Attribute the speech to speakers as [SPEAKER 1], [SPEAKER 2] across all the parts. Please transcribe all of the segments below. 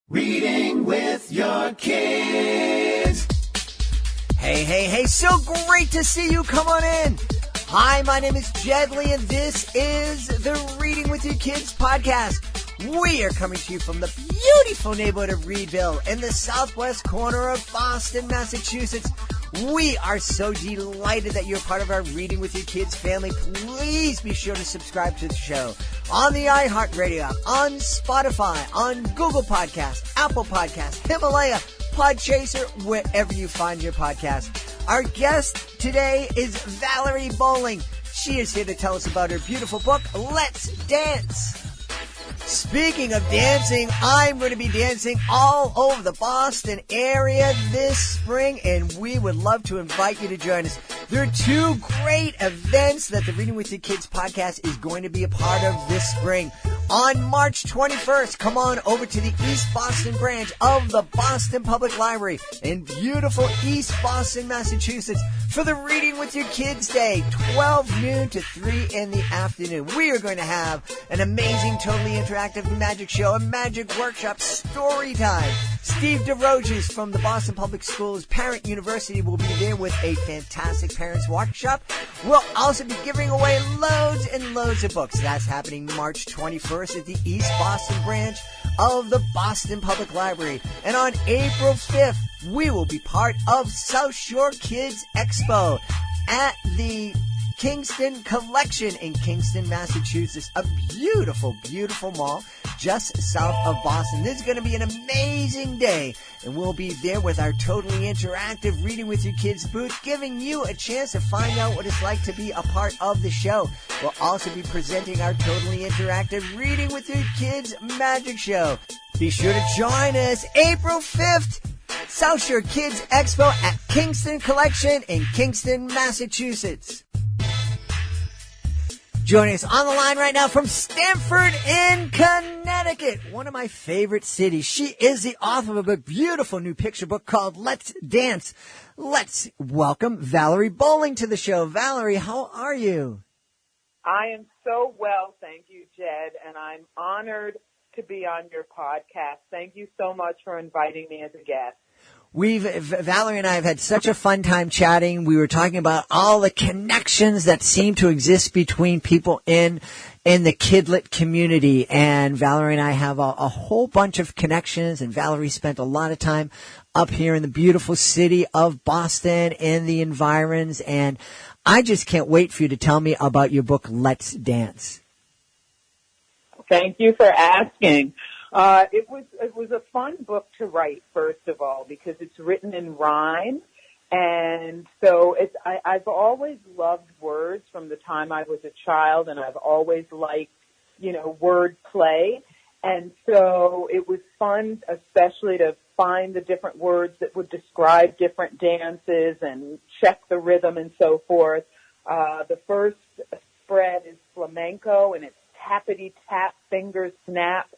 [SPEAKER 1] Reading with your kids.
[SPEAKER 2] Hey, so great to see you. Come on in. Hi, my name is Jed Lee, and this is the Reading with Your Kids podcast. We are coming to you from the beautiful neighborhood of Reedville in the southwest corner of Boston, Massachusetts. We are so delighted that you're part of our Reading with Your Kids family. Please be sure to subscribe to the show on the iHeartRadio app, on Spotify, on Google Podcasts, Apple Podcasts, Himalaya, Podchaser, wherever you find your podcast. Our guest today is Valerie Bolling. She is here to tell us about her beautiful book, Let's Dance. Speaking of dancing, I'm going to be dancing all over the Boston area this spring, and we would love to invite you to join us. There are two great events that the Reading with Your Kids podcast is going to be a part of this spring. On March 21st, come on over to the East Boston branch of the Boston Public Library in beautiful East Boston, Massachusetts for the Reading with Your Kids Day, 12 noon to 3 in the afternoon. We are going to have an amazing, totally interactive magic show, a magic workshop, story time. Steve DeRoges from the Boston Public Schools Parent University will be there with a fantastic parents workshop. We'll also be giving away loads and loads of books. That's happening March 21st at the East Boston branch of the Boston Public Library. And on April 5th, we will be part of South Shore Kids Expo at the Kingston Collection in Kingston, Massachusetts. A beautiful, beautiful mall just south of Boston. This is going to be an amazing day, and we'll be there with our totally interactive Reading with Your Kids booth, giving you a chance to find out what it's like to be a part of the show. We'll also be presenting our totally interactive Reading with Your Kids magic show. Be sure to join us April 5th, South Shore Kids Expo at Kingston Collection in Kingston, Massachusetts. Joining us on the line right now from Stamford in Connecticut, one of my favorite cities. She is the author of a beautiful new picture book called Let's Dance. Let's welcome Valerie Bolling to the show. Valerie, how are you?
[SPEAKER 3] I am so well, thank you, Jed, and I'm honored to be on your podcast. Thank you so much for inviting me as a guest.
[SPEAKER 2] Valerie and I have had such a fun time chatting. We were talking about all the connections that seem to exist between people in the kidlit community. And Valerie and I have a whole bunch of connections. And Valerie spent a lot of time up here in the beautiful city of Boston in the environs. And I just can't wait for you to tell me about your book, Let's Dance.
[SPEAKER 3] Thank you for asking. It was a fun book to write, first of all, because it's written in rhyme, and so I've always loved words from the time I was a child, and I've always liked, word play, and so it was fun, especially to find the different words that would describe different dances and check the rhythm and so forth. The first spread is flamenco, and it's tappity tap, fingers snap.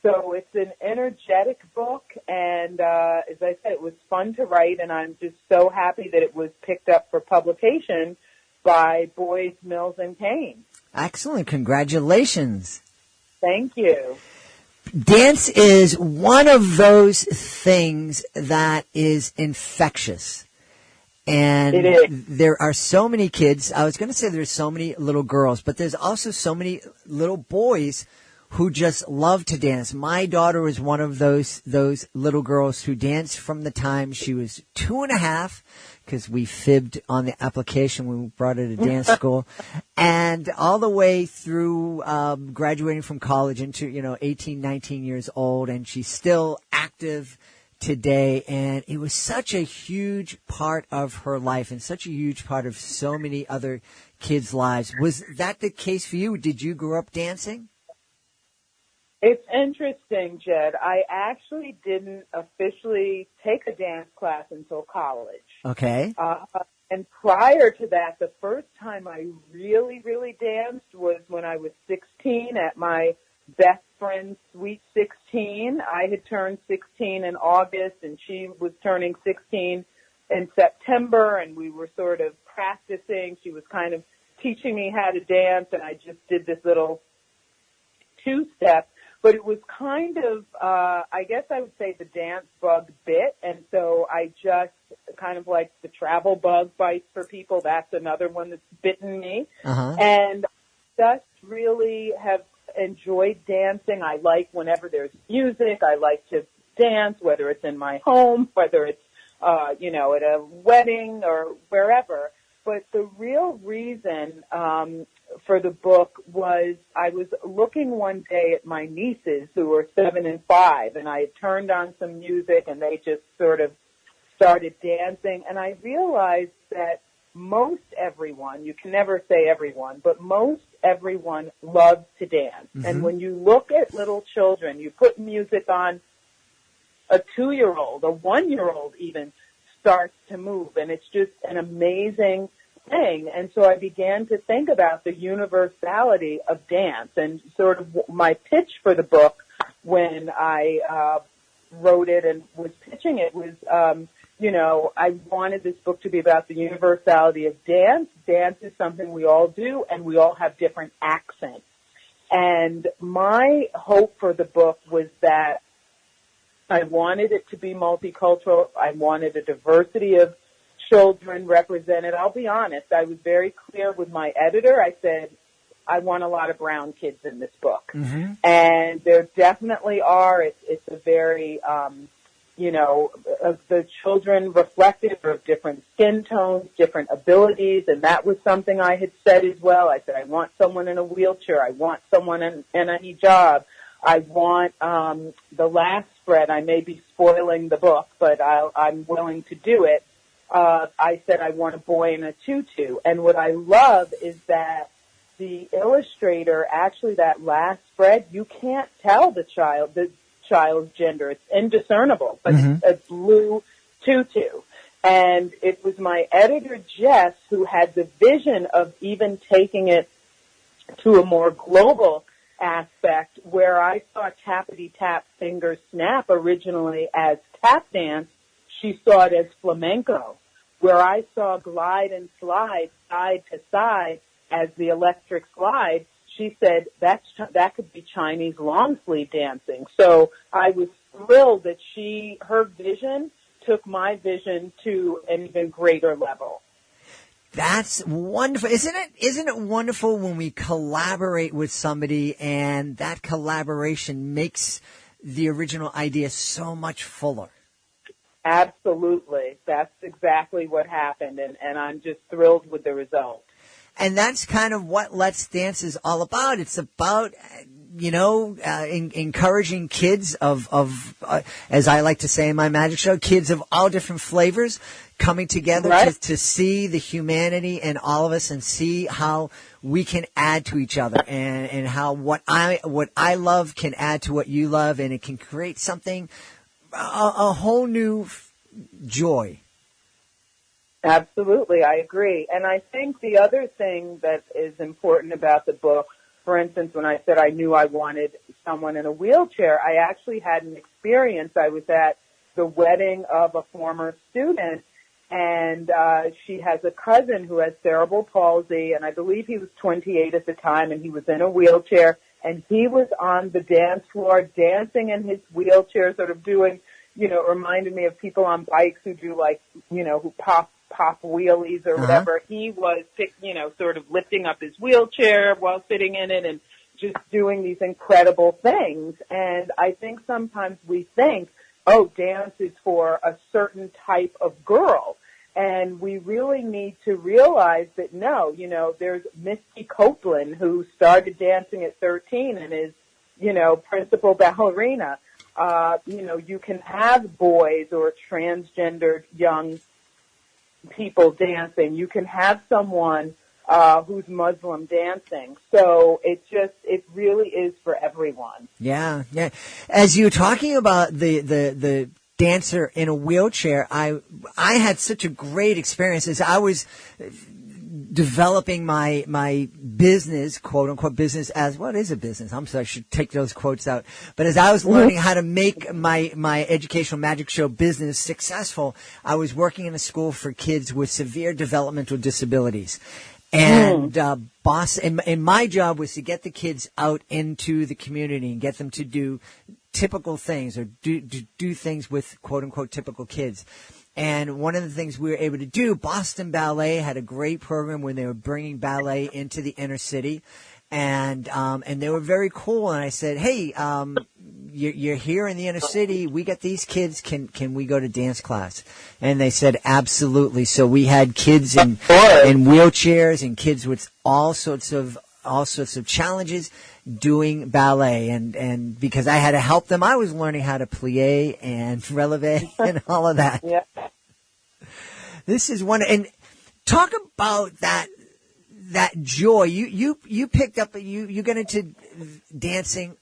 [SPEAKER 3] So it's an energetic book, and as I said, it was fun to write, and I'm just so happy that it was picked up for publication by Boys, Mills, and Kane.
[SPEAKER 2] Excellent. Congratulations.
[SPEAKER 3] Thank you.
[SPEAKER 2] Dance is one of those things that is infectious. And
[SPEAKER 3] it is.
[SPEAKER 2] There are so many kids. I was going to say there's so many little girls, but there's also so many little boys who just love to dance. My daughter was one of those little girls who danced from the time she was 2.5, because we fibbed on the application when we brought her to dance school, and all the way through graduating from college into 18, 19 years old, and she's still active today. And it was such a huge part of her life and such a huge part of so many other kids' lives. Was that the case for you? Did you grow up dancing?
[SPEAKER 3] It's interesting, Jed. I actually didn't officially take a dance class until college.
[SPEAKER 2] Okay.
[SPEAKER 3] And prior to that, the first time I really, really danced was when I was 16 at my best friend's Sweet 16. I had turned 16 in August, and she was turning 16 in September, and we were sort of practicing. She was kind of teaching me how to dance, and I just did this little two-step. But it was kind of, I guess I would say the dance bug bit. And so I just kind of like the travel bug bites for people. That's another one that's bitten me.
[SPEAKER 2] Uh-huh.
[SPEAKER 3] And just really have enjoyed dancing. I like whenever there's music, I like to dance, whether it's in my home, whether it's, at a wedding or wherever. But the real reason for the book was I was looking one day at my nieces who were 7 and 5, and I had turned on some music and they just sort of started dancing. And I realized that most everyone, you can never say everyone, but most everyone loves to dance. Mm-hmm. And when you look at little children, you put music on, a 2-year-old, a 1-year-old even starts to move, and it's just an amazing thing. And so I began to think about the universality of dance, and sort of my pitch for the book when I wrote it and was pitching it was, I wanted this book to be about the universality of dance. Dance is something we all do, and we all have different accents. And my hope for the book was that I wanted it to be multicultural. I wanted a diversity of children represented. I'll be honest, I was very clear with my editor. I said, I want a lot of brown kids in this book. Mm-hmm. And there definitely are. It's a very, the children reflective of different skin tones, different abilities, and that was something I had said as well. I said, I want someone in a wheelchair. I want someone in a hijab. I want the last spread. I may be spoiling the book, but I'm willing to do it. I said I want a boy in a tutu. And what I love is that the illustrator, actually that last spread, you can't tell the child's gender. It's indiscernible, but mm-hmm. It's a blue tutu. And it was my editor, Jess, who had the vision of even taking it to a more global aspect, where I saw Tappity Tap Finger Snap originally as tap dance. She saw it as flamenco. Where I saw glide and slide side to side as the electric slide, she said that could be Chinese long sleeve dancing. So I was thrilled that her vision took my vision to an even greater level.
[SPEAKER 2] That's wonderful. Isn't it wonderful when we collaborate with somebody and that collaboration makes the original idea so much fuller?
[SPEAKER 3] Absolutely. That's exactly what happened, and I'm just thrilled with the result.
[SPEAKER 2] And that's kind of what Let's Dance is all about. It's about, encouraging kids of as I like to say in my magic show, kids of all different flavors coming together right. to see the humanity in all of us and see how we can add to each other and how what I love can add to what you love, and it can create something, a whole new joy.
[SPEAKER 3] Absolutely, I agree. And I think the other thing that is important about the book, for instance, when I said I knew I wanted someone in a wheelchair, I actually had an experience. I was at the wedding of a former student, and she has a cousin who has cerebral palsy, and I believe he was 28 at the time, and he was in a wheelchair, and he was on the dance floor dancing in his wheelchair, sort of doing, it reminded me of people on bikes who do who pop wheelies or whatever. Uh-huh. He was, sort of lifting up his wheelchair while sitting in it and just doing these incredible things. And I think sometimes we think, dance is for a certain type of girl. And we really need to realize that no, there's Misty Copeland who started dancing at 13 and is, principal ballerina. You can have boys or transgendered young people dancing. You can have someone who's Muslim dancing. So it really is for everyone.
[SPEAKER 2] Yeah. As you were talking about the dancer in a wheelchair, I had such a great experience as I was developing my business, quote unquote business, as what is a business? I'm sorry, I should take those quotes out. But as I was learning how to make my educational magic show business successful, I was working in a school for kids with severe developmental disabilities. And and my job was to get the kids out into the community and get them to do typical things or do things with quote unquote typical kids. And one of the things we were able to do, Boston Ballet had a great program when they were bringing ballet into the inner city, and they were very cool. And I said, hey, you're here in the inner city. We got these kids. Can we go to dance class? And they said, absolutely. So we had kids in wheelchairs and kids with all sorts of challenges doing ballet. And because I had to help them, I was learning how to plie and releve and all of that.
[SPEAKER 3] Yeah.
[SPEAKER 2] This is one, and talk about that joy. You picked up, you got into dancing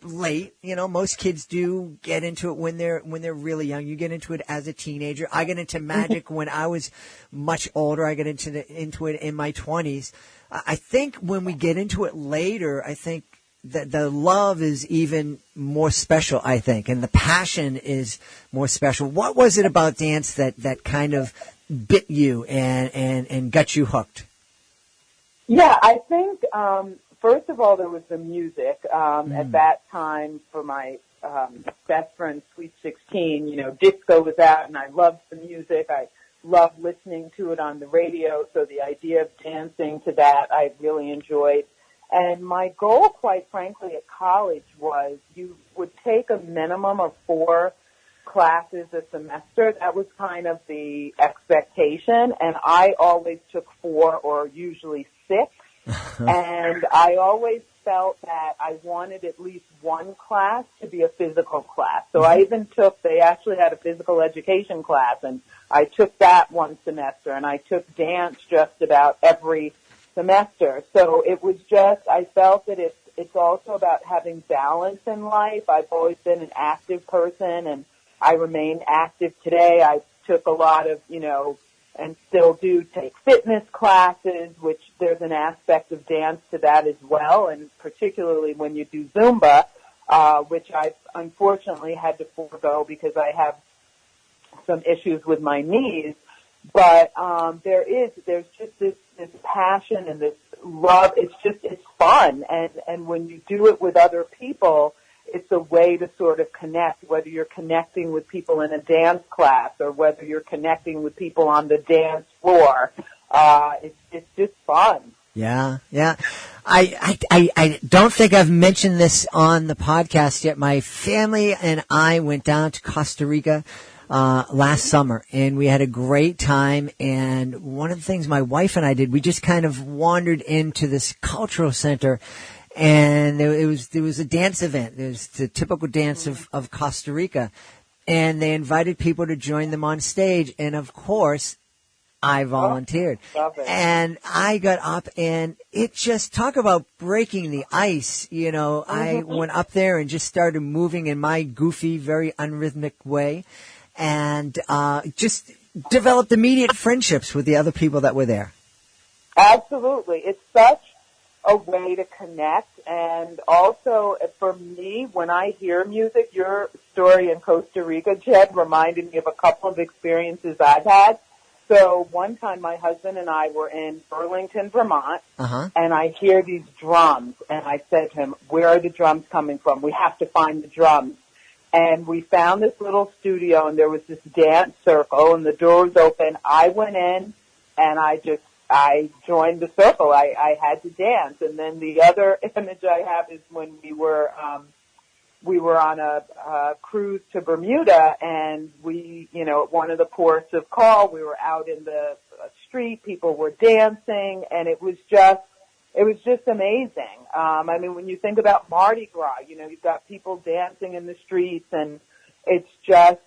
[SPEAKER 2] late. You know, most kids do get into it when they're really young. You get into it as a teenager. I got into magic when I was much older. I got into it in my 20s. I think when we get into it later, I think that the love is even more special, I think, and the passion is more special. What was it about dance that kind of bit you and got you hooked?
[SPEAKER 3] Yeah, I think, first of all, there was the music. At that time, for my best friend's Sweet 16, you know, disco was out, and I loved the music. I loved listening to it on the radio, so the idea of dancing to that I really enjoyed. And my goal, quite frankly, at college was you would take a minimum of 4 classes a semester. That was kind of the expectation, and I always took 4 or usually 6. And I always felt that I wanted at least one class to be a physical class. So I even they actually had a physical education class, and I took that one semester, and I took dance just about every semester. So it was just, I felt that it's also about having balance in life. I've always been an active person, and I remain active today. I took a lot of, you know, and still do take fitness classes, which there's an aspect of dance to that as well, and particularly when you do Zumba, which I've unfortunately had to forego because I have some issues with my knees. But there's just this passion and this love. It's fun, and when you do it with other people, it's a way to sort of connect, whether you're connecting with people in a dance class or whether you're connecting with people on the dance floor. It's just fun.
[SPEAKER 2] Yeah. I don't think I've mentioned this on the podcast yet. My family and I went down to Costa Rica last summer, and we had a great time. And one of the things my wife and I did, we just kind of wandered into this cultural center, and there was a dance event. There's the typical dance of Costa Rica, and they invited people to join them on stage. And of course, I volunteered, and I got up, and it just, talk about breaking the ice. You know, I went up there and just started moving in my goofy, very unrhythmic way, and just developed immediate friendships with the other people that were there.
[SPEAKER 3] Absolutely. It's such a way to connect, and also for me, when I hear music, your story in Costa Rica, Jed, reminded me of a couple of experiences I've had. So one time my husband and I were in Burlington, Vermont, and I hear these drums, and I said to him, where are the drums coming from? We have to find the drums. And we found this little studio, and there was this dance circle, and the door was open. I went in, and I joined the circle. I had to dance. And then the other image I have is when we were on a cruise to Bermuda, and we, you know, at one of the ports of call, we were out in the street, people were dancing, and it was just amazing. I mean, when you think about Mardi Gras, you know, you've got people dancing in the streets, and it's just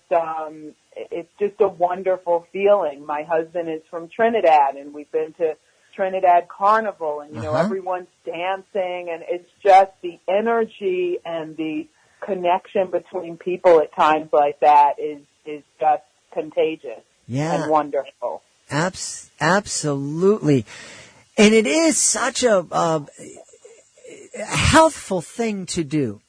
[SPEAKER 3] a wonderful feeling. My husband is from Trinidad, and we've been to Trinidad Carnival, and, you know, everyone's dancing, and it's just the energy and the connection between people at times like that is just contagious and wonderful.
[SPEAKER 2] Absolutely. And it is such a healthful thing to do.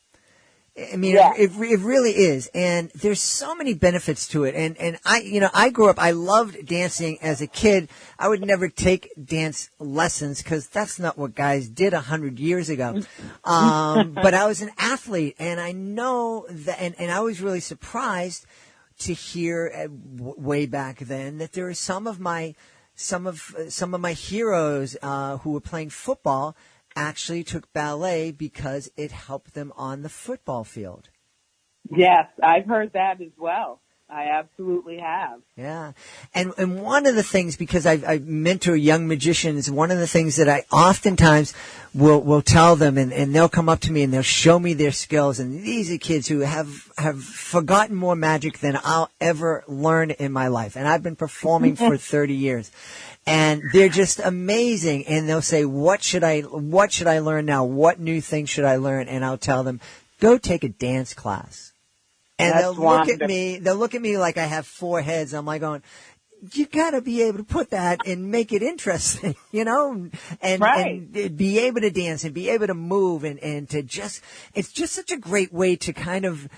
[SPEAKER 2] I mean,
[SPEAKER 3] Yes.
[SPEAKER 2] it really is. And there's so many benefits to it. And I grew up, I loved dancing as a kid. I would never take dance lessons because that's not what guys did 100 years ago. But I was an athlete, and I know that, and I was really surprised to hear way back then that there were some of my heroes who were playing football actually took ballet because it helped them on the football field.
[SPEAKER 3] Yes, I've heard that as well. I absolutely have.
[SPEAKER 2] Yeah. And one of the things, because I mentor young magicians, one of the things that I oftentimes will tell them, and they'll come up to me and they'll show me their skills. And these are kids who have forgotten more magic than I'll ever learn in my life. And I've been performing for 30 years. And they're just amazing. And they'll say, what should I learn now? What new thing should I learn? And I'll tell them, go take a dance class. And they'll look at me like I have four heads. I'm like going, you gotta be able to put that and make it interesting, and be able to dance and be able to move and to it's just such a great way to kind of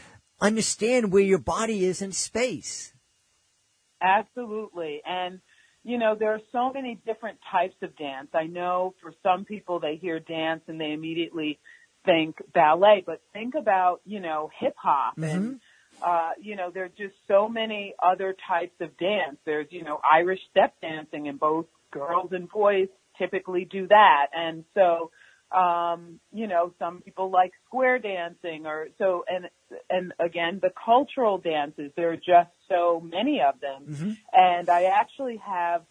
[SPEAKER 2] understand where your body is in space.
[SPEAKER 3] Absolutely. And there are so many different types of dance. I know for some people they hear dance and they immediately think ballet, but think about, hip hop and, there are just so many other types of dance. There's, Irish step dancing, and both girls and boys typically do that. And so, some people like square dancing and again, the cultural dances, there are just so many of them. Mm-hmm. And I actually have,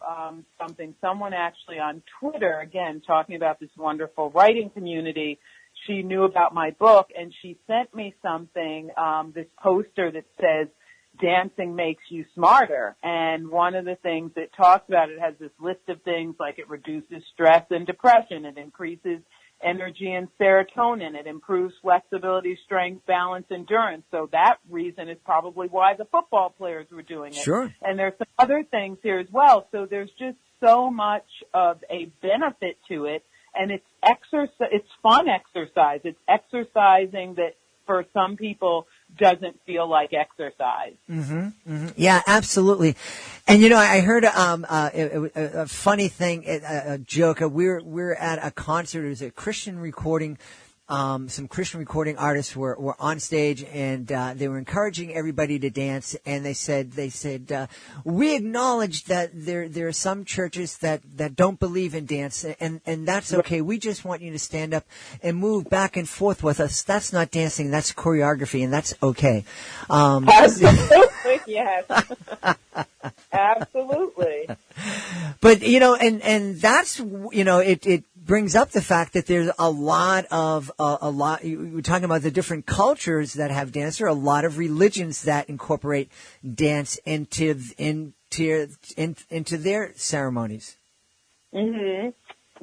[SPEAKER 3] someone actually on Twitter, again, talking about this wonderful writing community. She knew about my book, and she sent me something, this poster that says, dancing makes you smarter. And one of the things it talks about, it has this list of things like it reduces stress and depression, it increases energy and serotonin, it improves flexibility, strength, balance, endurance. So that reason is probably why the football players were doing it.
[SPEAKER 2] Sure.
[SPEAKER 3] And there's some other things here as well. So there's just so much of a benefit to it. And it's fun exercise. It's exercising that for some people doesn't feel like exercise.
[SPEAKER 2] Mm-hmm, mm-hmm. Yeah, absolutely. And I heard a funny thing, a joke. We're at a concert. It was a Christian recording. Some Christian recording artists were on stage, and they were encouraging everybody to dance. And they said, we acknowledge that there are some churches that don't believe in dance, and that's okay. We just want you to stand up and move back and forth with us. That's not dancing. That's choreography, and that's okay.
[SPEAKER 3] Absolutely, yes. Absolutely.
[SPEAKER 2] But, and that's, it brings up the fact that there's a lot, you were talking about the different cultures that have dance. There are a lot of religions that incorporate dance into their ceremonies.
[SPEAKER 3] Mm-hmm.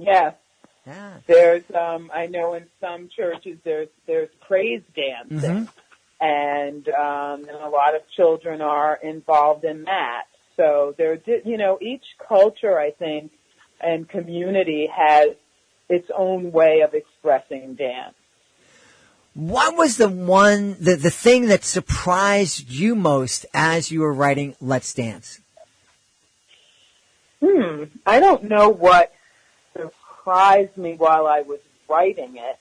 [SPEAKER 3] Yes.
[SPEAKER 2] Yeah.
[SPEAKER 3] There's, I know in some churches there's praise dancing. Mm-hmm. And a lot of children are involved in that. So each culture, I think, and community has its own way of expressing dance.
[SPEAKER 2] What was the thing that surprised you most as you were writing Let's Dance?
[SPEAKER 3] I don't know what surprised me while I was writing it.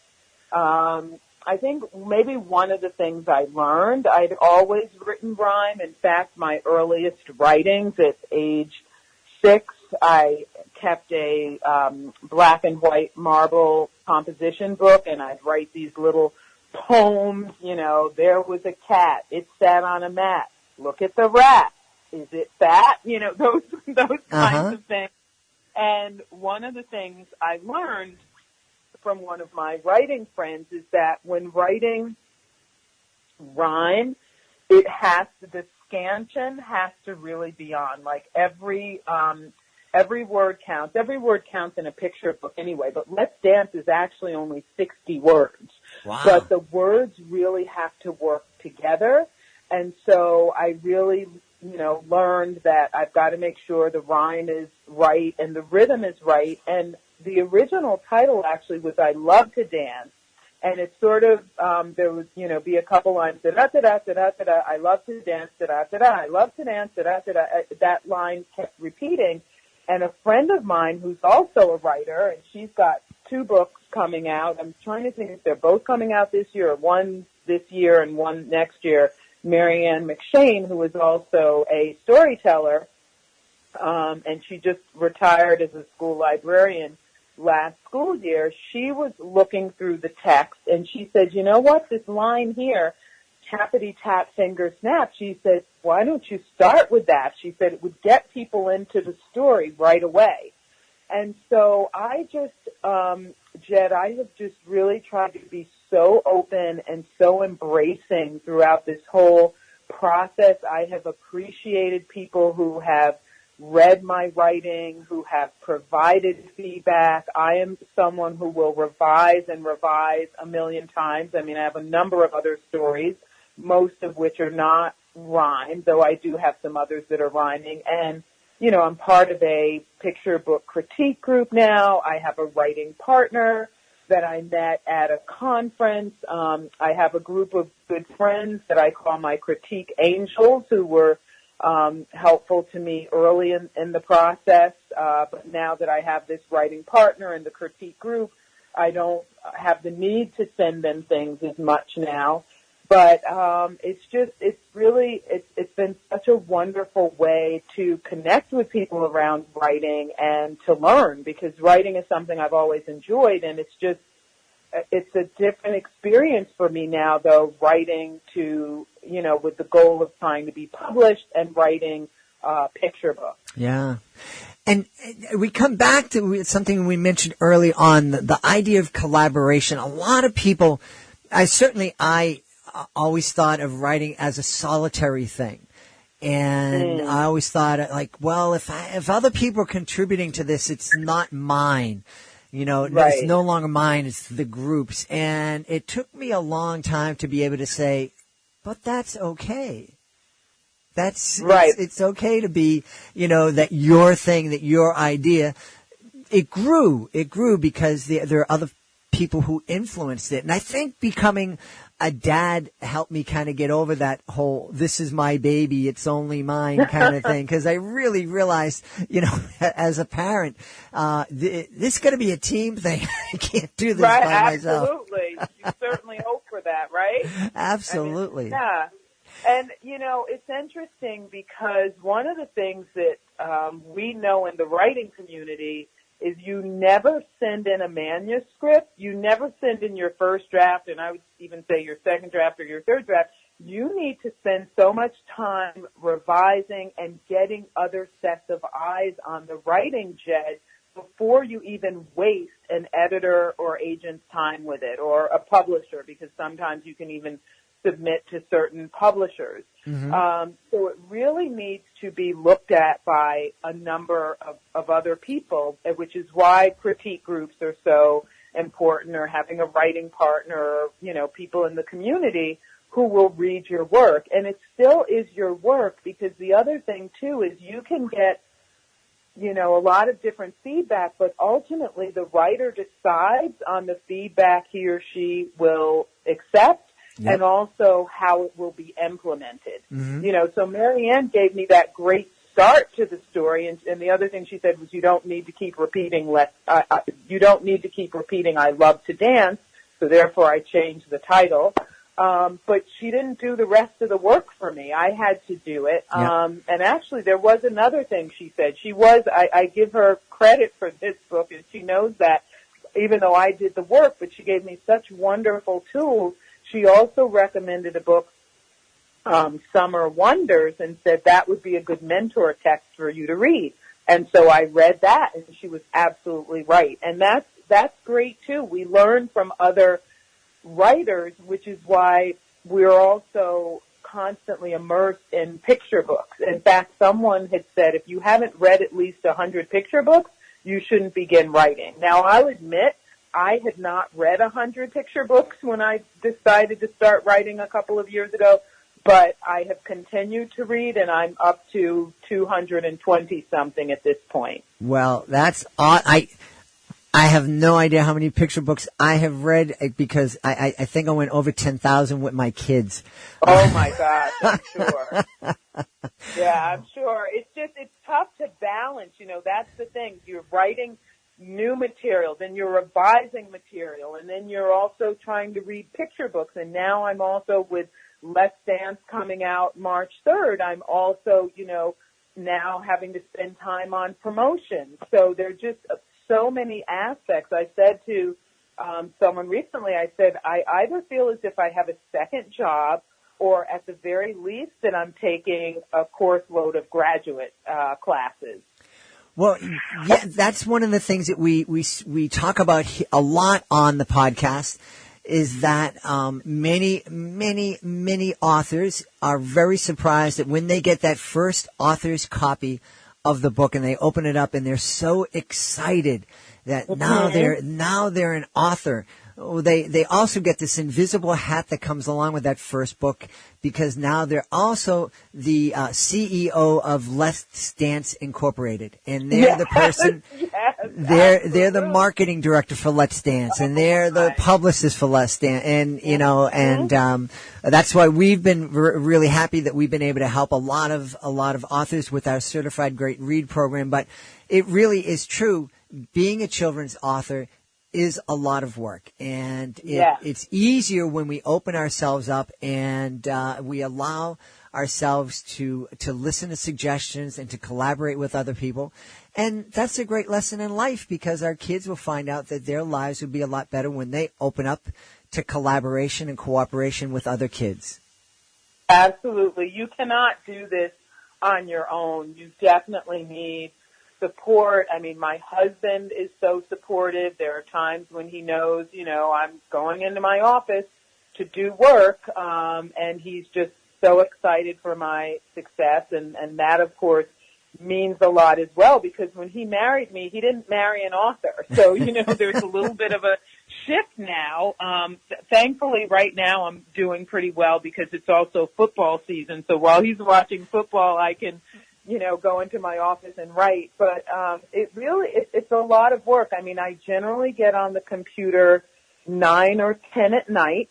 [SPEAKER 3] I think maybe one of the things I learned, I'd always written rhyme. In fact, my earliest writings at age 6, I kept a black and white marble composition book, and I'd write these little poems. There was a cat. It sat on a mat. Look at the rat. Is it fat? Those kinds of things. And one of the things I learned from one of my writing friends is that when writing rhyme, the scansion has to really be on. Like every word counts. Every word counts in a picture book anyway, but Let's Dance is actually only 60 words.
[SPEAKER 2] Wow.
[SPEAKER 3] But the words really have to work together. And so I really, learned that I've got to make sure the rhyme is right and the rhythm is right. And the original title actually was I Love to Dance, And it's sort of, there would, be a couple lines, da-da-da-da-da-da-da, I love to dance, da-da-da-da, I love to dance, da-da-da-da. That line kept repeating. And a friend of mine who's also a writer, and she's got 2 books coming out. I'm trying to think if they're both coming out this year, or one this year and one next year. Marianne McShane, who is also a storyteller, and she just retired as a school librarian last school year. She was looking through the text, and she said, you know what, this line here, tappity tap finger snap, she said, why don't you start with that? She said it would get people into the story right away. And so I just, Jed, I have just really tried to be so open and so embracing throughout this whole process. I have appreciated people who have read my writing, who have provided feedback. I am someone who will revise and revise a million times. I mean, I have a number of other stories, most of which are not rhymed, though I do have some others that are rhyming. And, I'm part of a picture book critique group now. I have a writing partner that I met at a conference. I have a group of good friends that I call my critique angels who were helpful to me early in the process. But now that I have this writing partner in the critique group, I don't have the need to send them things as much now. But it's been such a wonderful way to connect with people around writing and to learn, because writing is something I've always enjoyed, and it's a different experience for me now, though, writing to, with the goal of trying to be published and writing picture books.
[SPEAKER 2] Yeah. And we come back to something we mentioned early on, the idea of collaboration. A lot of people, I always thought of writing as a solitary thing. And I always thought, if other people are contributing to this, it's not mine. Right. It's no longer mine, it's the group's. And it took me a long time to be able to say, but that's okay. That's right. It's okay to be, that your thing, that your idea. It grew because there are other people who influenced it. And I think becoming a dad helped me kind of get over that whole, this is my baby, it's only mine kind of thing. Because I really realized, as a parent, this is going to be a team thing. I can't do this by myself.
[SPEAKER 3] Absolutely. You certainly hope for that, right?
[SPEAKER 2] Absolutely.
[SPEAKER 3] Yeah. And, it's interesting because one of the things that we know in the writing community is you never send in a manuscript. You never send in your first draft, and I would even say your second draft or your third draft. You need to spend so much time revising and getting other sets of eyes on the writing, Jed, before you even waste an editor or agent's time with it, or a publisher, because sometimes you can even submit to certain publishers. Mm-hmm. So it really needs to be looked at by a number of other people, which is why critique groups are so important, or having a writing partner, or, people in the community who will read your work. And it still is your work, because the other thing, too, is you can get, a lot of different feedback, but ultimately the writer decides on the feedback he or she will accept. Yep. And also how it will be implemented. Mm-hmm. So Marianne gave me that great start to the story, and the other thing she said was, you don't need to keep repeating I love to dance, so therefore I changed the title. But she didn't do the rest of the work for me. I had to do it. Yep. And actually there was another thing she said. I give her credit for this book, and she knows that, even though I did the work, but she gave me such wonderful tools. She also recommended a book, Summer Wonders, and said that would be a good mentor text for you to read. And so I read that, and she was absolutely right. And that's great, too. We learn from other writers, which is why we're also constantly immersed in picture books. In fact, someone had said, if you haven't read at least 100 picture books, you shouldn't begin writing. Now, I'll admit, I had not read 100 picture books when I decided to start writing a couple of years ago, but I have continued to read, and I'm up to 220-something at this point.
[SPEAKER 2] Well, that's I have no idea how many picture books I have read because I think I went over 10,000 with my kids.
[SPEAKER 3] Oh my gosh, I'm sure. Yeah, I'm sure. It's tough to balance. That's the thing. You're writing new material, then you're revising material, and then you're also trying to read picture books. And now I'm also with Let's Dance coming out March 3rd. I'm also, now having to spend time on promotion. So there's just so many aspects. I said to someone recently, I said, I either feel as if I have a second job or at the very least that I'm taking a course load of graduate classes.
[SPEAKER 2] Well, yeah, that's one of the things that we talk about a lot on the podcast is that many authors are very surprised that when they get that first author's copy of the book and they open it up and they're so excited that now they're an author. They also get this invisible hat that comes along with that first book because now they're also the CEO of Let's Dance Incorporated, and they're the person. They're the marketing director for Let's Dance, and they're the publicist for Let's Dance, and that's why we've been really happy that we've been able to help a lot of authors with our Certified Great Read program. But it really is true. Being a children's author is a lot of work, and it's easier when we open ourselves up and we allow ourselves to listen to suggestions and to collaborate with other people. And that's a great lesson in life because our kids will find out that their lives would be a lot better when they open up to collaboration and cooperation with other kids.
[SPEAKER 3] Absolutely. You cannot do this on your own. You definitely need support. I mean, my husband is so supportive. There are times when he knows, I'm going into my office to do work, and he's just so excited for my success, and that, of course, means a lot as well, because when he married me, he didn't marry an author. So, there's a little bit of a shift now. Thankfully, right now, I'm doing pretty well because it's also football season. So while he's watching football, I can go into my office and write. But it's a lot of work. I mean, I generally get on the computer 9 or 10 at night,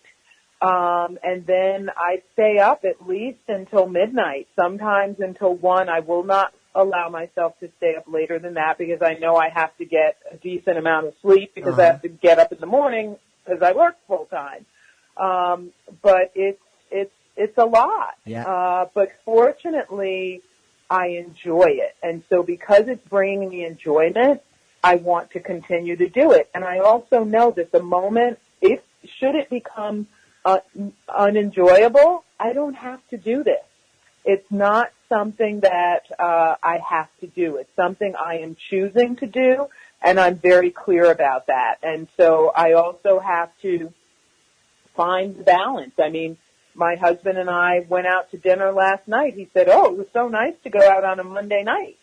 [SPEAKER 3] and then I stay up at least until midnight, sometimes until 1. I will not allow myself to stay up later than that because I know I have to get a decent amount of sleep because I have to get up in the morning because I work full time. But it's a lot.
[SPEAKER 2] Yeah.
[SPEAKER 3] But fortunately, I enjoy it. And so because it's bringing me enjoyment, I want to continue to do it. And I also know that the moment, should it become unenjoyable, I don't have to do this. It's not something that I have to do. It's something I am choosing to do, and I'm very clear about that. And so I also have to find the balance. I mean, my husband and I went out to dinner last night. He said, it was so nice to go out on a Monday night.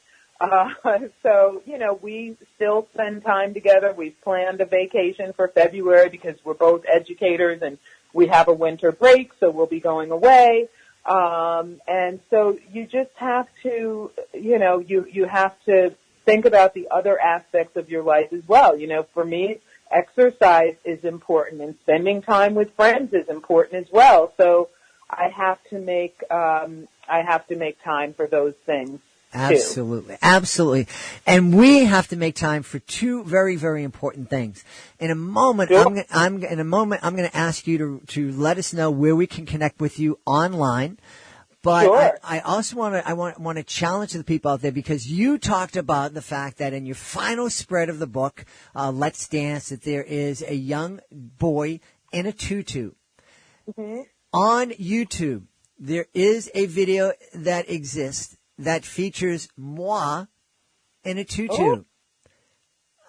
[SPEAKER 3] So, we still spend time together. We've planned a vacation for February because we're both educators and we have a winter break, so we'll be going away. And so you just have to, you have to think about the other aspects of your life as well. For me, exercise is important and spending time with friends is important as well. So I have to make time for those things.
[SPEAKER 2] Absolutely. Absolutely. And we have to make time for two very, very important things. In a moment,
[SPEAKER 3] sure.
[SPEAKER 2] I'm going to ask you to let us know where we can connect with you online. But
[SPEAKER 3] sure.
[SPEAKER 2] I also want to challenge the people out there because you talked about the fact that in your final spread of the book, Let's Dance, that there is a young boy in a tutu.
[SPEAKER 3] Mm-hmm.
[SPEAKER 2] On YouTube, there is a video that exists that features moi in a tutu.
[SPEAKER 3] Oh.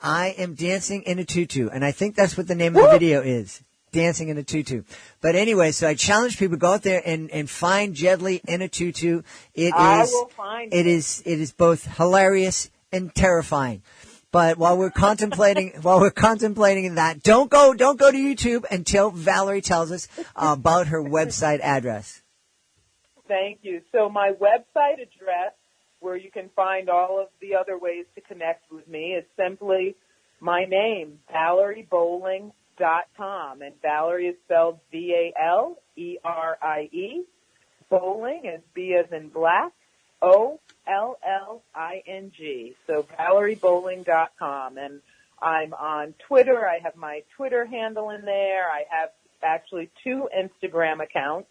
[SPEAKER 2] I am dancing in a tutu, and I think that's what the name of the video is, dancing in a tutu. But anyway, so I challenge people to go out there and find Jedli in a tutu.
[SPEAKER 3] I will find
[SPEAKER 2] it. It is both hilarious and terrifying. But while we're contemplating that, don't go to YouTube until Valerie tells us about her website address.
[SPEAKER 3] Thank you. So my website address, where you can find all of the other ways to connect with me, is simply my name, ValerieBolling.com. And Valerie is spelled V-A-L-E-R-I-E. Bowling is B as in black, O-L-L-I-N-G. So ValerieBolling.com. And I'm on Twitter. I have my Twitter handle in there. I have actually 2 Instagram accounts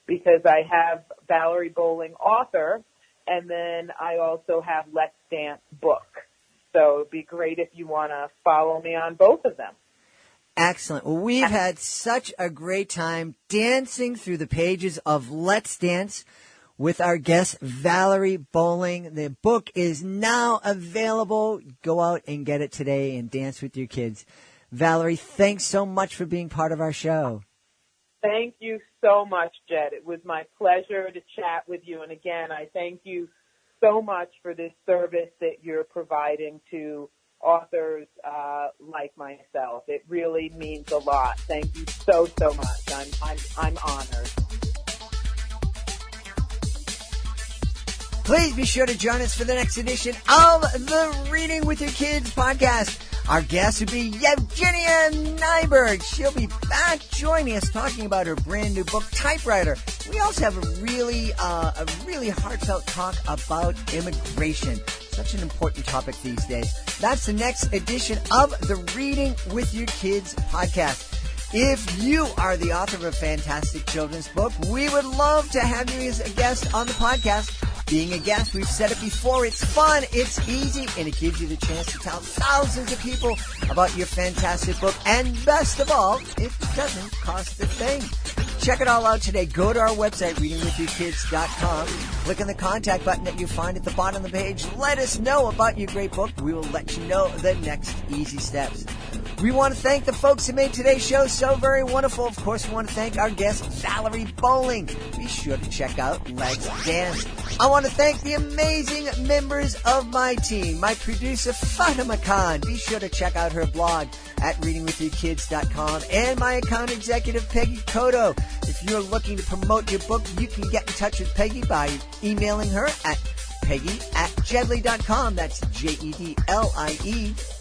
[SPEAKER 3] because I have Valerie Bolling author, and then I also have Let's Dance book. So it'd be great if you want to follow me on both of them.
[SPEAKER 2] Excellent. Well, we've had such a great time dancing through the pages of Let's Dance with our guest, Valerie Bolling. The book is now available. Go out and get it today and dance with your kids. Valerie, thanks so much for being part of our show.
[SPEAKER 3] Thank you so much, Jed. It was my pleasure to chat with you. And again, I thank you so much for this service that you're providing to authors like myself. It really means a lot. Thank you so much. I'm honored.
[SPEAKER 2] Please be sure to join us for the next edition of the Reading with Your Kids podcast. Our guest would be Yevgenia Nyberg. She'll be back joining us talking about her brand new book, Typewriter. We also have a really heartfelt talk about immigration. Such an important topic these days. That's the next edition of the Reading with Your Kids podcast. If you are the author of a fantastic children's book, we would love to have you as a guest on the podcast. Being a guest, we've said it before, it's fun, it's easy, and it gives you the chance to tell thousands of people about your fantastic book. And best of all, it doesn't cost a thing. Check it all out today. Go to our website, readingwithyourkids.com. Click on the contact button that you find at the bottom of the page. Let us know about your great book. We will let you know the next easy steps. We want to thank the folks who made today's show so very wonderful. Of course, we want to thank our guest, Valerie Bolling. Be sure to check out Let's Dance. I want to thank the amazing members of my team. My producer, Fatima Khan. Be sure to check out her blog at readingwithyourkids.com. And my account executive, Peggy Cotto. If you're looking to promote your book, you can get in touch with Peggy by emailing her at Peggy@Jedlie.com. That's Jedlie,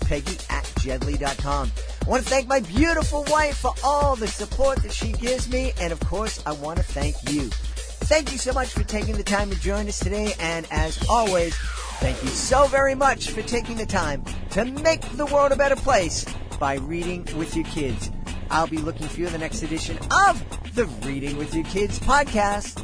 [SPEAKER 2] Peggy@Jedlie.com. I want to thank my beautiful wife for all the support that she gives me. And, of course, I want to thank you. Thank you so much for taking the time to join us today. And, as always, thank you so very much for taking the time to make the world a better place by reading with your kids. I'll be looking for you in the next edition of the Reading with Your Kids podcast.